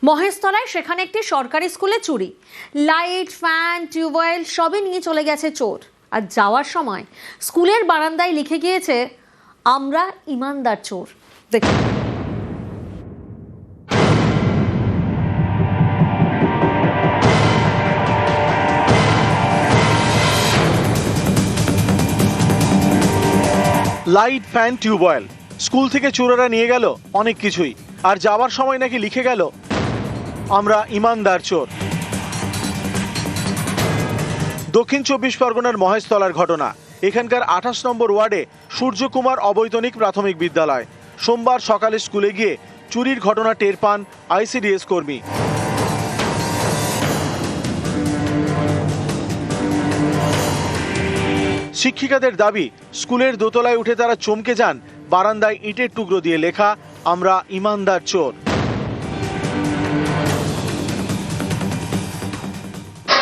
মহেশতলায় সেখানে একটি সরকারি স্কুলে চুরি, লাইট, ফ্যান, টিউবওয়েল সবই নিয়ে চলে গেছে চোর। আর যাওয়ার সময় স্কুলের বারান্দায় লিখে গিয়েছে, আমরা ইমানদার চোর। দেখুন। লাইট, ফ্যান, টিউবওয়েল স্কুল থেকে চোরেরা নিয়ে গেল অনেক কিছুই। আর যাওয়ার সময় নাকি লিখে গেল, আমরা ইমানদার চোর। দক্ষিণ 24 পরগনার মহেশতলার ঘটনা। এখানকার 28 নম্বর ওয়ার্ডে সূর্যকুমার অবৈতনিক প্রাথমিক বিদ্যালয়। সোমবার সকালে স্কুলে গিয়ে চুরির ঘটনা টের পান আইসিডিএস কর্মী। শিক্ষিকাদের দাবি, স্কুলের দোতলায় উঠে তারা চমকে যান বারান্দায় ইটের টুকরো দিয়ে লেখা, আমরা ইমানদার চোর।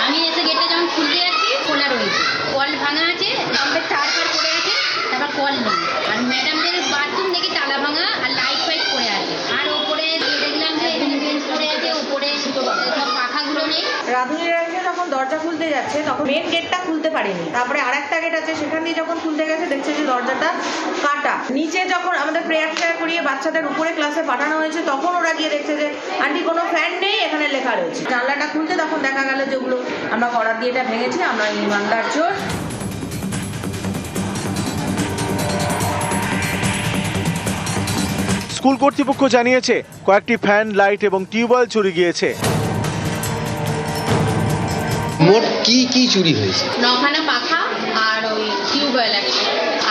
আমি এসে গেটটা যখন খুলতে যাচ্ছি, খোলা রয়েছে, কল ভাঙা আছে, লম্বের তার পড়ে আছে, তারপর কল নেই। আর ম্যাডামদের বাথরুম দেখি তালা ভাঙা আর লাইট ফাইট পড়ে আছে। আর ওপরে দেখলাম যে বেঞ্চ পড়ে আছে, উপরে সব পাখাগুলো নেই। রাধুনিরা এসে যখন দরজা খুলতে যাচ্ছে তখন মেন গেটটা খুলতে পারেনি। তারপরে আরেকটা গেট আছে, সেখান দিয়ে যখন খুলতে গেছে দেখছে যে দরজাটা কাটা। নিচে যখন আমাদের প্রেয়ার করিয়ে বাচ্চাদের উপরে ক্লাসে পাঠানো হয়েছে, তখন ওরা গিয়ে দেখছে যে আন্টি কোনো ফ্যান নেই, এখানে লেখা রয়েছে। জানলাটা খুলতে তখন দেখা গেল যেগুলো আমরা করার দিয়ে এটা ভেঙেছি, আমরা ইমানদার চোর। স্কুল কর্তৃপক্ষ জানিয়েছে কয়েকটি ফ্যান, লাইট এবং টিউবওয়েল চুরি গিয়েছে। মোট কি চুরি হয়েছে? 9খানা পাখা আর ওই টিউবওয়েল আছে,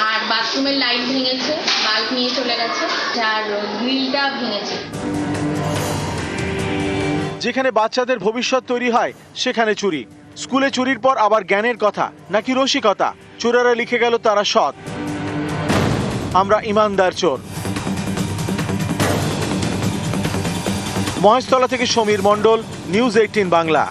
আর বাথরুমের লাইট ভেঙেছে, বাল্ব নিয়ে চলে গেছে, আর গ্রিলটা ভেঙেছে। যেখানে বাচ্চাদের ভবিষ্যৎ তৈরি হয় সেখানে চুরি। স্কুলে চুরির পর আবার জ্ঞানের কথা নাকি রসিকতা? চোরেরা লিখে গেল তারা সৎ, আমরা ইমানদার চোর। মহেশতলা থেকে সমীর মণ্ডল, নিউজ 18 বাংলা।